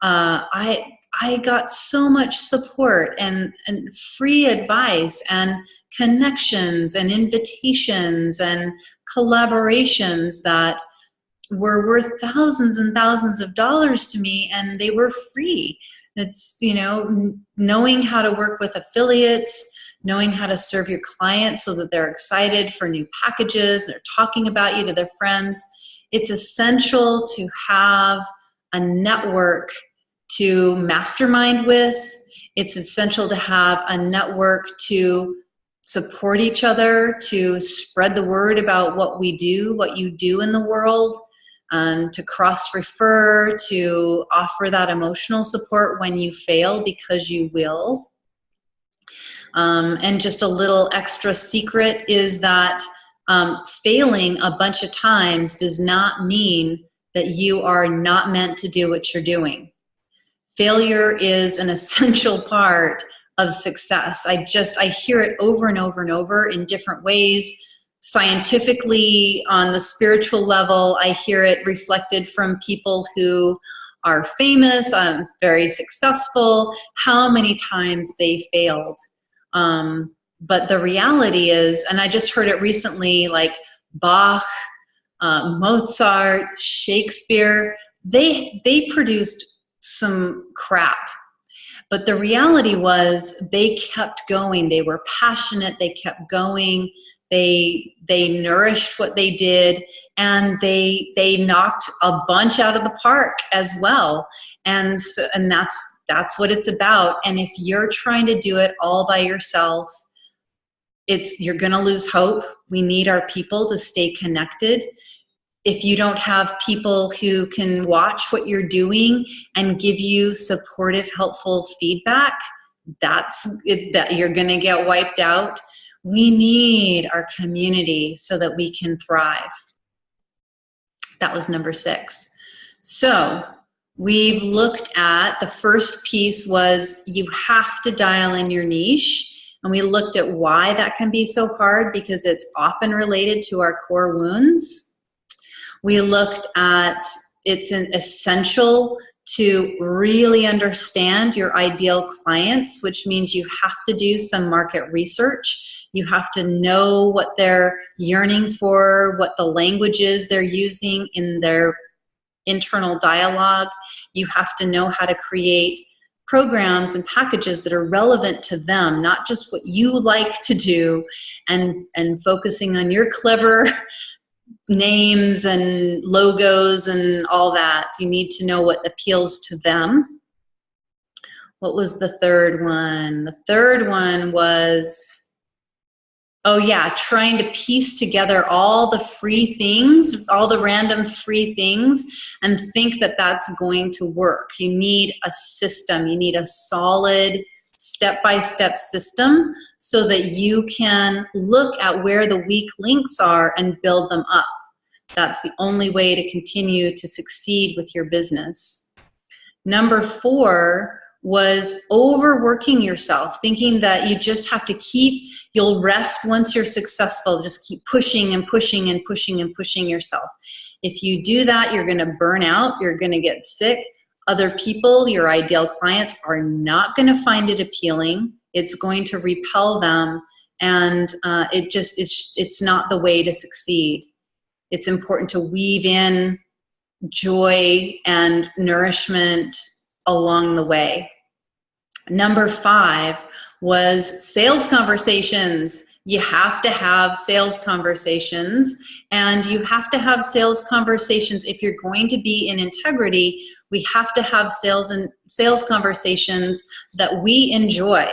I got so much support and free advice and connections and invitations and collaborations that were worth thousands and thousands of dollars to me, and they were free. It's, you know, knowing how to work with affiliates, knowing how to serve your clients so that they're excited for new packages, they're talking about you to their friends. It's essential to have a network to mastermind with. It's essential to have a network to support each other, to spread the word about what we do, what you do in the world, to cross-refer, to offer that emotional support when you fail, because you will. And just a little extra secret is that failing a bunch of times does not mean that you are not meant to do what you're doing. Failure is an essential part of success. I hear it over and over and over in different ways. Scientifically, on the spiritual level, I hear it reflected from people who are famous, very successful, how many times they failed. But the reality is, and I just heard it recently, like Bach, Mozart, Shakespeare, they produced some crap. But the reality was they kept going. They were passionate. They kept going. They nourished what they did, and they knocked a bunch out of the park as well. And so, and that's what it's about. And if you're trying to do it all by yourself, you're going to lose hope. We need our people to stay connected. If you don't have people who can watch what you're doing and give you supportive, helpful feedback, that you're going to get wiped out. We need our community so that we can thrive. That was number 6. So we've looked at, the first piece was you have to dial in your niche. And we looked at why that can be so hard, because it's often related to our core wounds. We looked at it's essential to really understand your ideal clients, which means you have to do some market research. You have to know what they're yearning for, what the languages they're using in their internal dialogue. You have to know how to create programs and packages that are relevant to them, not just what you like to do, and focusing on your clever names and logos and all that. You need to know what appeals to them. What was the third one? The third one was, oh yeah, trying to piece together all the free things, all the random free things, and think that that's going to work. You need a system. You need a solid step-by-step system so that you can look at where the weak links are and build them up. That's the only way to continue to succeed with your business. Number 4 was overworking yourself, thinking that you just have to you'll rest once you're successful. Just keep pushing and pushing and pushing and pushing yourself. If you do that, you're going to burn out. You're going to get sick. Other people, your ideal clients, are not going to find it appealing. It's going to repel them, and it's not the way to succeed. It's important to weave in joy and nourishment along the way. Number 5 was sales conversations. You have to have sales conversations, and you have to have sales conversations. If you're going to be in integrity, we have to have sales conversations that we enjoy,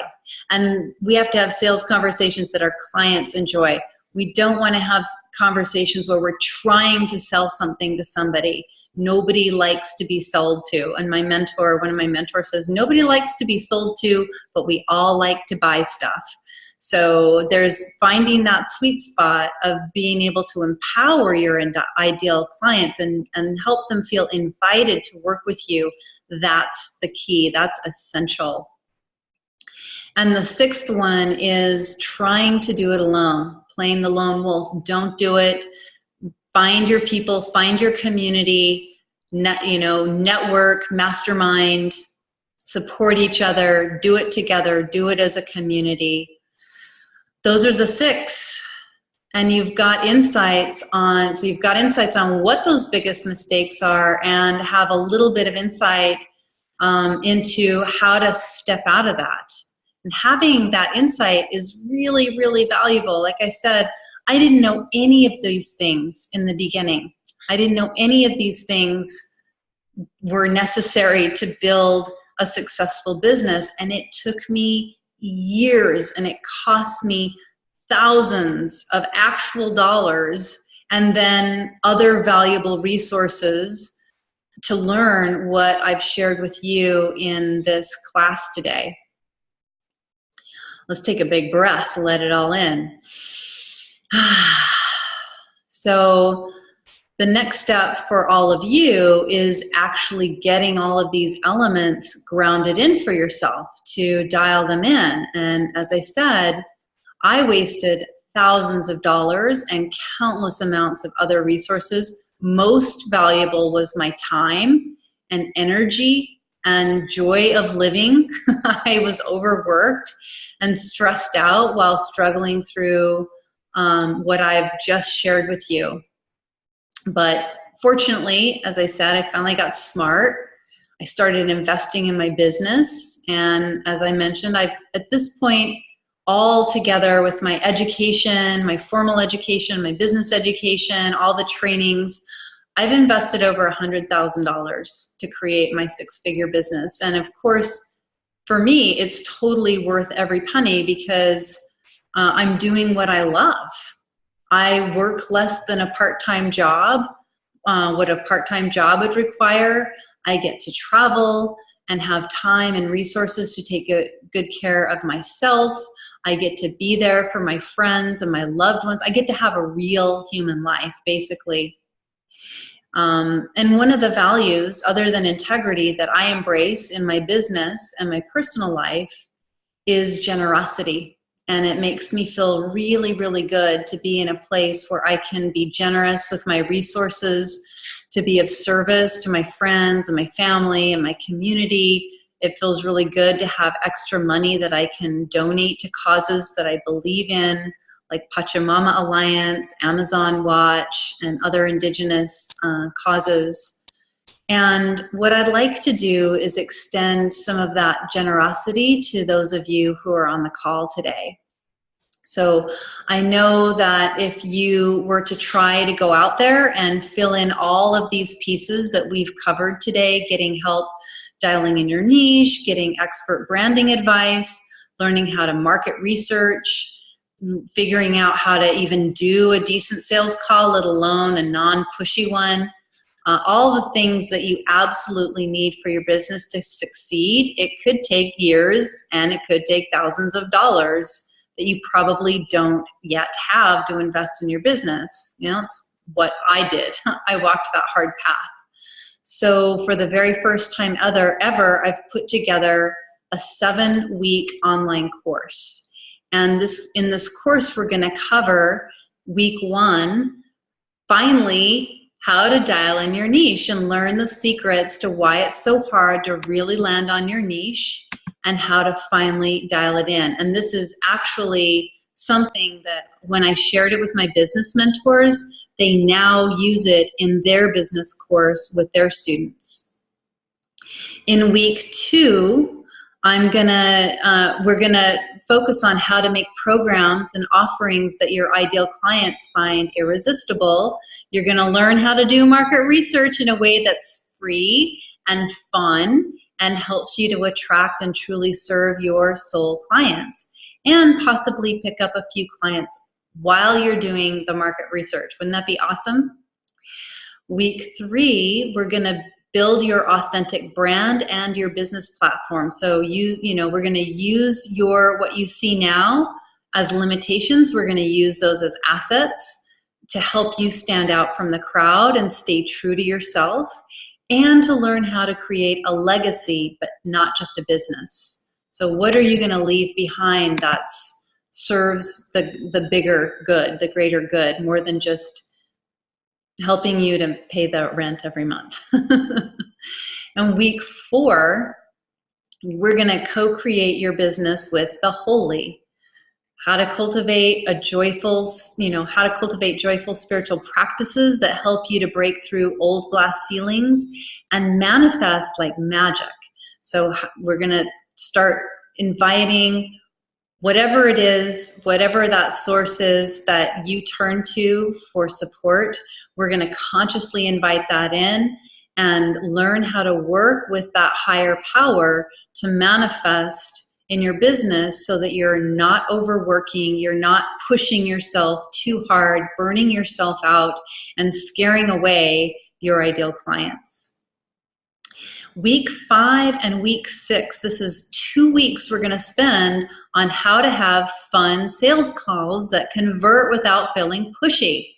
and we have to have sales conversations that our clients enjoy. We don't want to have conversations where we're trying to sell something to somebody. Nobody likes to be sold to. And one of my mentors says, nobody likes to be sold to, but we all like to buy stuff. So there's finding that sweet spot of being able to empower your ideal clients and help them feel invited to work with you. That's the key. That's essential. And the 6th one is trying to do it alone, playing the lone wolf. Don't do it. Find your people, find your community, network, mastermind, support each other, do it together, do it as a community. Those are the 6. And you've got insights on what those biggest mistakes are, and have a little bit of insight into how to step out of that. And having that insight is really, really valuable. Like I said, I didn't know any of these things in the beginning. I didn't know any of these things were necessary to build a successful business. And it took me years, and it cost me thousands of actual dollars, and then other valuable resources to learn what I've shared with you in this class today. Let's take a big breath, let it all in. So the next step for all of you is actually getting all of these elements grounded in for yourself, to dial them in. And as I said, I wasted thousands of dollars and countless amounts of other resources. Most valuable was my time and energy and joy of living. I was overworked. and stressed out while struggling through what I've just shared with you. But fortunately, as I said, I finally got smart. I started investing in my business. And as I mentioned, at this point, all together with my education, my formal education, my business education, all the trainings, I've invested over $100,000 to create my six-figure business. And of course, for me, it's totally worth every penny because I'm doing what I love. I work less than a part-time job, what a part-time job would require. I get to travel and have time and resources to take good care of myself. I get to be there for my friends and my loved ones. I get to have a real human life, basically. And one of the values, other than integrity, that I embrace in my business and my personal life is generosity. And it makes me feel really, really good to be in a place where I can be generous with my resources, to be of service to my friends and my family and my community. It feels really good to have extra money that I can donate to causes that I believe in, like Pachamama Alliance, Amazon Watch, and other indigenous causes. And what I'd like to do is extend some of that generosity to those of you who are on the call today. So I know that if you were to try to go out there and fill in all of these pieces that we've covered today, getting help dialing in your niche, getting expert branding advice, learning how to market research, figuring out how to even do a decent sales call, let alone a non-pushy one, all the things that you absolutely need for your business to succeed, it could take years and it could take thousands of dollars that you probably don't yet have to invest in your business. You know, it's what I did. I walked that hard path. So for the very first time ever, I've put together a 7-week online course. And in this course, we're gonna cover week 1, finally, how to dial in your niche and learn the secrets to why it's so hard to really land on your niche and how to finally dial it in. And this is actually something that when I shared it with my business mentors, they now use it in their business course with their students. In week 2, we're gonna focus on how to make programs and offerings that your ideal clients find irresistible. You're gonna learn how to do market research in a way that's free and fun and helps you to attract and truly serve your soul clients, and possibly pick up a few clients while you're doing the market research. Wouldn't that be awesome? Week 3, we're gonna build your authentic brand and your business platform. So we're gonna use what you see now as limitations. We're gonna use those as assets to help you stand out from the crowd and stay true to yourself, and to learn how to create a legacy, but not just a business. So what are you gonna leave behind that serves the bigger good, the greater good, more than just helping you to pay the rent every month? And week 4, we're gonna co-create your business with the holy. How to cultivate joyful spiritual practices that help you to break through old glass ceilings and manifest like magic. So we're gonna start inviting whatever it is, whatever that source is that you turn to for support, we're gonna consciously invite that in and learn how to work with that higher power to manifest in your business so that you're not overworking, you're not pushing yourself too hard, burning yourself out, and scaring away your ideal clients. Week 5 and week 6, this is 2 weeks we're gonna spend on how to have fun sales calls that convert without feeling pushy.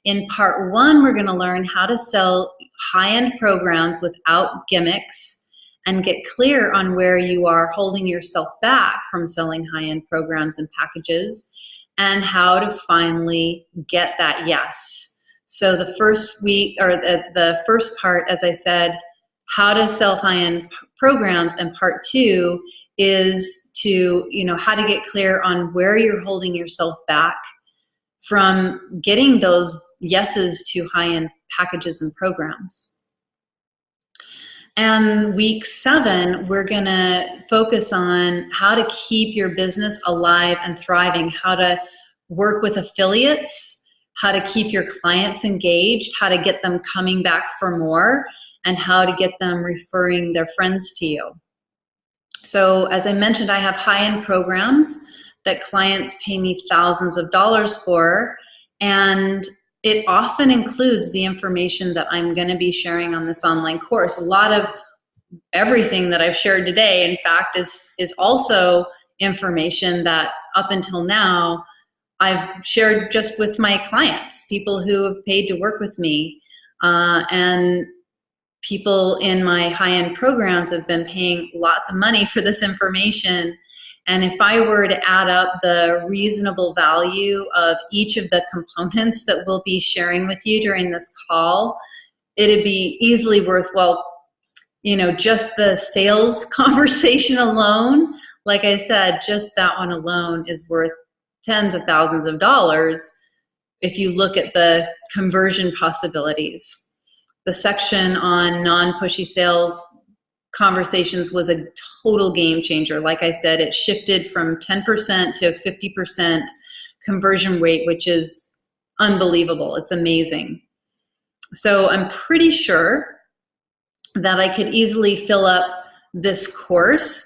In part 1, we're gonna learn how to sell high-end programs without gimmicks and get clear on where you are holding yourself back from selling high-end programs and packages, and how to finally get that yes. So the first week, or the first part, as I said, how to sell high-end programs, and part 2 is to, how to get clear on where you're holding yourself back from getting those yeses to high-end packages and programs. And week 7, we're gonna focus on how to keep your business alive and thriving, how to work with affiliates, how to keep your clients engaged, how to get them coming back for more, and how to get them referring their friends to you. So as I mentioned, I have high-end programs that clients pay me thousands of dollars for, and it often includes the information that I'm going to be sharing on this online course. A lot of everything that I've shared today, in fact, is also information that up until now I've shared just with my clients, people who have paid to work with me, and people in my high-end programs have been paying lots of money for this information. And if I were to add up the reasonable value of each of the components that we'll be sharing with you during this call, it'd be easily worth, just the sales conversation alone. Like I said, just that one alone is worth tens of thousands of dollars if you look at the conversion possibilities. The section on non-pushy sales conversations was a total game changer. Like I said, it shifted from 10% to 50% conversion rate, which is unbelievable. It's amazing. So I'm pretty sure that I could easily fill up this course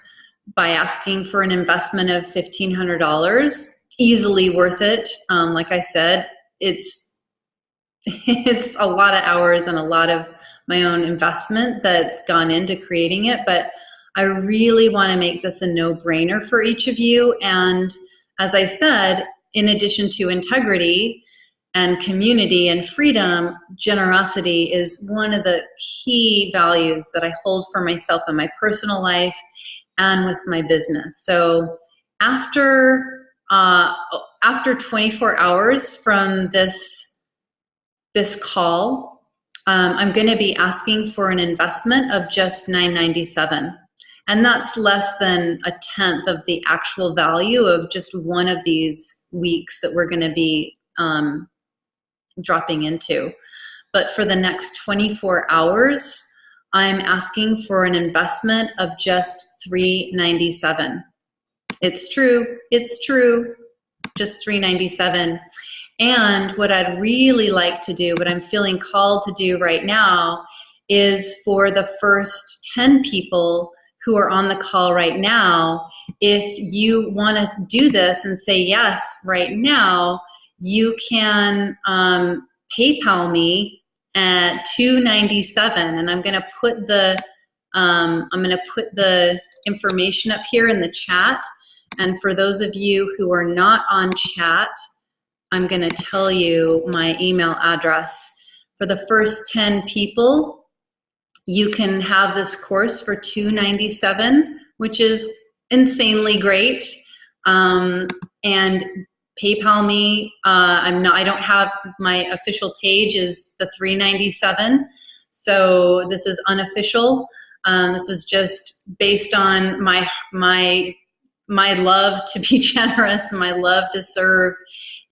by asking for an investment of $1,500. Easily worth it. Like I said, it's a lot of hours and a lot of my own investment that's gone into creating it, but I really want to make this a no-brainer for each of you. And as I said, in addition to integrity and community and freedom, generosity is one of the key values that I hold for myself in my personal life and with my business. So after 24 hours from this call, I'm going to be asking for an investment of just $9.97. And that's less than a tenth of the actual value of just one of these weeks that we're going to be dropping into. But for the next 24 hours, I'm asking for an investment of just $3.97. It's true, just $3.97. And what I'd really like to do, what I'm feeling called to do right now, is for the first 10 people who are on the call right now, if you want to do this and say yes right now, you can PayPal me at $2.97, and I'm going to put the information up here in the chat. And for those of you who are not on chat, I'm going to tell you my email address. For the first 10 people, you can have this course for $2.97, which is insanely great. And PayPal me. I don't have, my official page is the $3.97. So this is unofficial. This is just based on my love to be generous, my love to serve,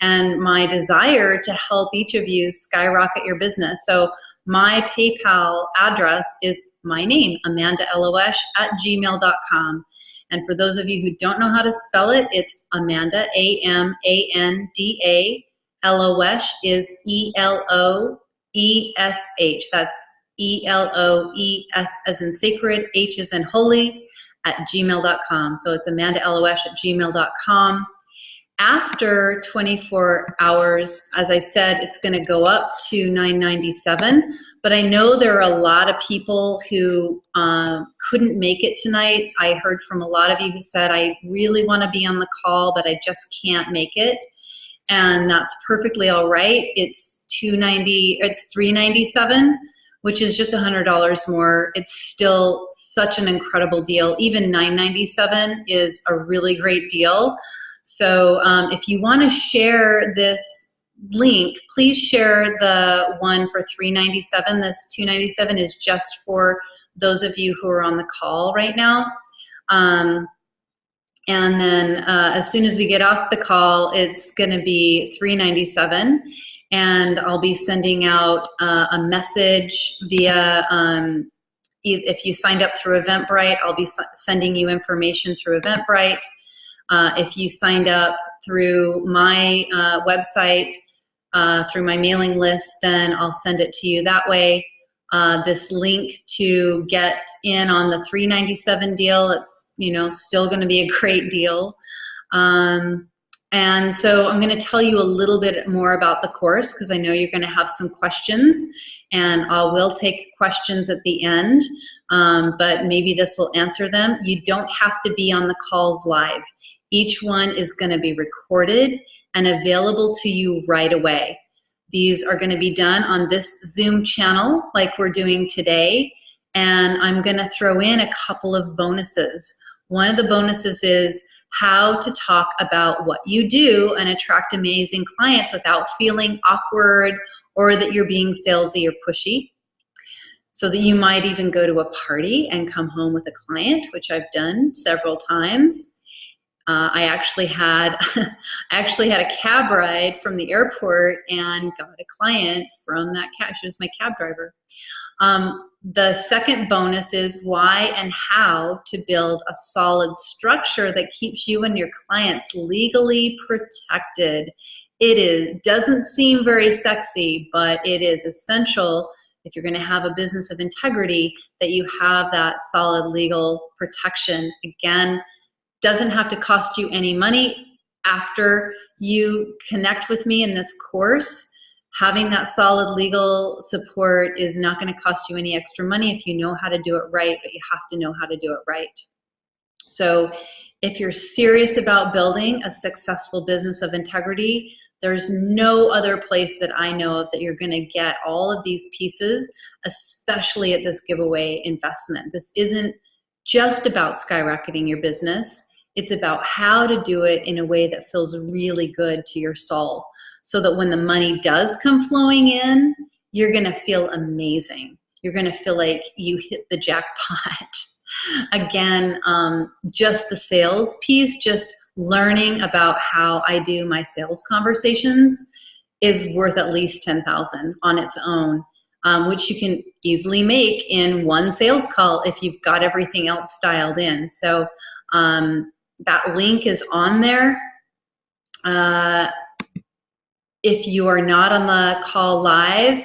and my desire to help each of you skyrocket your business. So my PayPal address is my name, amandaeloesh@gmail.com. And for those of you who don't know how to spell it, it's Amanda, A-M-A-N-D-A. Elo'esh is E-L-O-E-S-H. That's E-L-O-E-S as in sacred, H as in holy, @gmail.com. So it's amandaeloesh@gmail.com. After 24 hours, as I said, it's going to go up to $9.97. But I know there are a lot of people who couldn't make it tonight. I heard from a lot of you who said, I really want to be on the call, but I just can't make it. And that's perfectly all right. It's $3.97, which is just $100 more. It's still such an incredible deal. Even $9.97 is a really great deal. So if you want to share this link, please share the one for $3.97. This $2.97 is just for those of you who are on the call right now. And then as soon as we get off the call, it's going to be $397, and I'll be sending out a message via, if you signed up through Eventbrite, I'll be sending you information through Eventbrite. If you signed up through my website, through my mailing list, then I'll send it to you that way. This link to get in on the $397 deal, it's still going to be a great deal. And so I'm going to tell you a little bit more about the course, because I know you're going to have some questions, and I will take questions at the end, but maybe this will answer them. You don't have to be on the calls live. Each one is going to be recorded and available to you right away. These are going to be done on this Zoom channel like we're doing today, and I'm going to throw in a couple of bonuses. One of the bonuses is how to talk about what you do and attract amazing clients without feeling awkward or that you're being salesy or pushy. So that you might even go to a party and come home with a client, which I've done several times. I actually had a cab ride from the airport and got a client from that cab. She was my cab driver. The second bonus is why and how to build a solid structure that keeps you and your clients legally protected. Doesn't seem very sexy, but it is essential if you're going to have a business of integrity that you have that solid legal protection. Again, doesn't have to cost you any money. After you connect with me in this course, having that solid legal support is not going to cost you any extra money if you know how to do it right, but you have to know how to do it right. So if you're serious about building a successful business of integrity, there's no other place that I know of that you're going to get all of these pieces, especially at this giveaway investment. This isn't just about skyrocketing your business. It's about how to do it in a way that feels really good to your soul, so that when the money does come flowing in, you're going to feel amazing. You're going to feel like you hit the jackpot. Again, just the sales piece, just learning about how I do my sales conversations is worth at least $10,000 on its own, which you can easily make in one sales call if you've got everything else dialed in. So that link is on there. If you are not on the call live,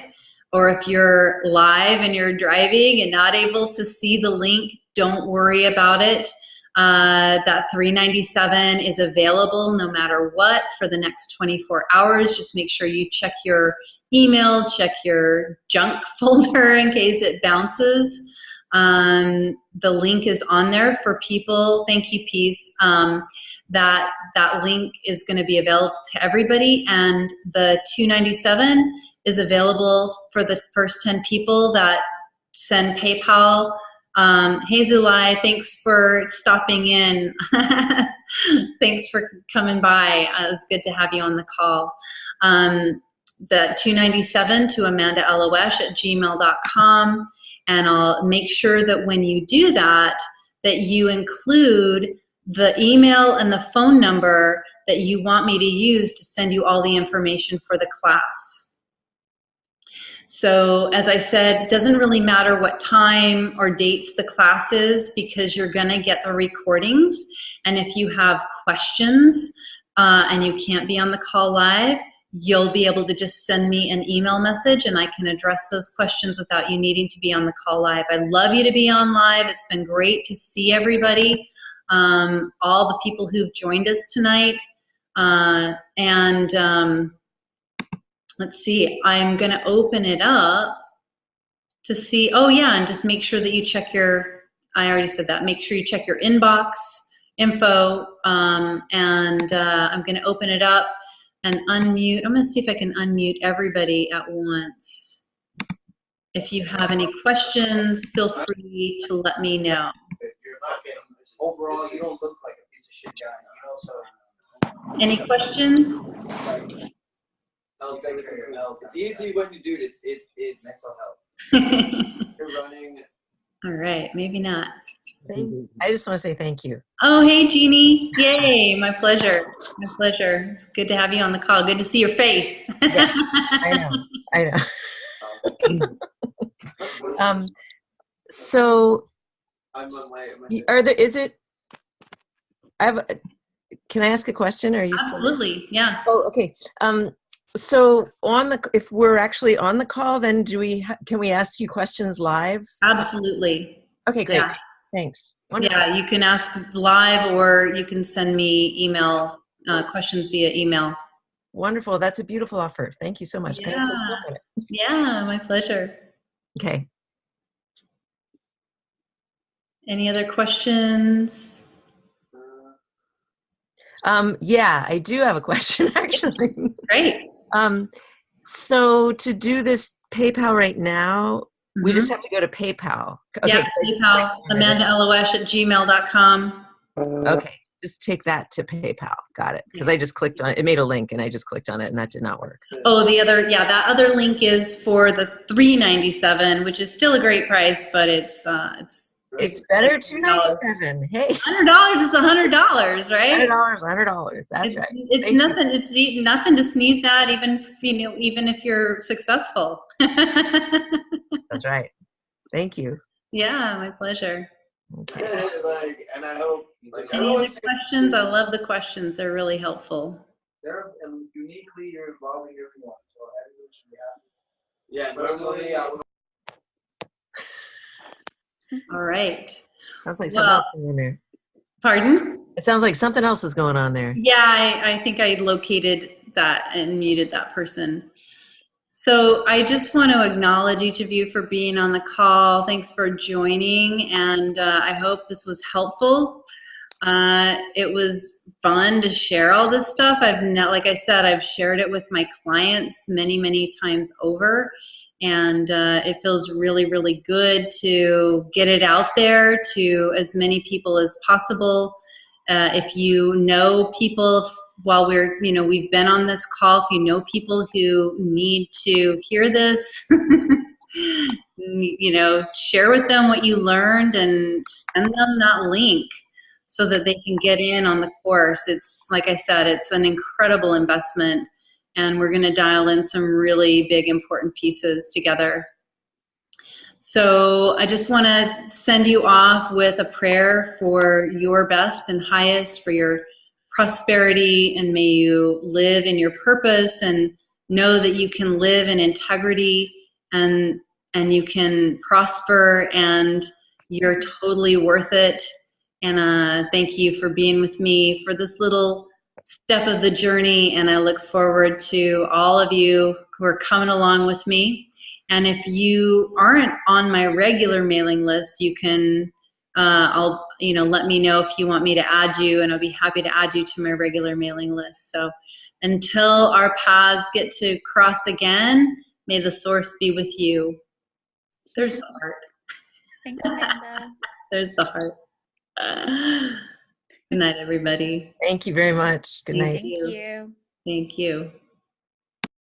or if you're live and you're driving and not able to see the link, don't worry about it. That $397 is available no matter what for the next 24 hours. Just make sure you check your email, check your junk folder in case it bounces. The link is on there for people. Thank you, Peace. That link is going to be available to everybody, and the $297 is available for the first 10 people that send PayPal. Hey Zulai, thanks for stopping in. Thanks for coming by. It was good to have you on the call. The $297 to amandaeloesh@gmail.com. And I'll make sure that when you do that, that you include the email and the phone number that you want me to use to send you all the information for the class. So as I said, it doesn't really matter what time or dates the class is, because you're going to get the recordings. And if you have questions and you can't be on the call live, you'll be able to just send me an email message and I can address those questions without you needing to be on the call live. I'd love you to be on live. It's been great to see everybody, all the people who've joined us tonight. Let's see, I'm going to open it up to see, oh yeah, and just make sure that you check your, I already said that, make sure you check your inbox info, I'm going to open it up and unmute. I'm going to see if I can unmute everybody at once. If you have any questions, feel free to let me know. Overall, you don't look like a piece of shit guy, you know, so. Any questions? I'll take care of your health. It's easy when you do it. It's mental health. You're running. All right, maybe not. I just want to say thank you. Oh, hey, Jeannie. Yay, my pleasure. My pleasure. It's good to have you on the call. Good to see your face. Yeah, I know. So can I ask a question? Or are you Absolutely. Yeah. Oh, okay. So if we're actually on the call, then can we ask you questions live? Absolutely. Okay, great. Yeah. Thanks. Wonderful. Yeah, you can ask live or you can send me email questions via email. Wonderful. That's a beautiful offer. Thank you so much. Yeah. My pleasure. Okay. Any other questions? Yeah, I do have a question actually. Great. So to do this PayPal right now, we just have to go to PayPal. Okay. Yeah, PayPal, amandaeloesh@gmail.com. Okay, just take that to PayPal. Got it. Because I just clicked on it. It made a link and I just clicked on it and that did not work. Oh, that other link is for the $397, which is still a great price, but it's better $297. Hey, $100 is $100, right? $100. That's right. It's nothing. It's nothing to sneeze at, even if you're successful. That's right. Thank you. Yeah, my pleasure. Okay. And I hope any other questions? I love the questions. They're really helpful. They're uniquely you're involving everyone, so everyone should be happy. Yeah, normally I would. All right. Sounds like something else going on there. Pardon? It sounds like something else is going on there. Yeah, I think I located that and muted that person. So I just want to acknowledge each of you for being on the call. Thanks for joining, and I hope this was helpful. It was fun to share all this stuff. Like I said, I've shared it with my clients many, many times over, and it feels really, really good to get it out there to as many people as possible. If you know people, while we've been on this call, if you know people who need to hear this, share with them what you learned and send them that link so that they can get in on the course. It's, like I said, it's an incredible investment, and we're going to dial in some really big, important pieces together. So I just want to send you off with a prayer for your best and highest, for your prosperity, and may you live in your purpose and know that you can live in integrity and you can prosper, and you're totally worth it. And thank you for being with me for this little step of the journey, and I look forward to all of you who are coming along with me. And if you aren't on my regular mailing list, you can, let me know if you want me to add you, and I'll be happy to add you to my regular mailing list. So until our paths get to cross again, may the source be with you. There's the heart. Thanks, Amanda. There's the heart. Good night, everybody. Thank you very much. Good night. Thank you. Thank you.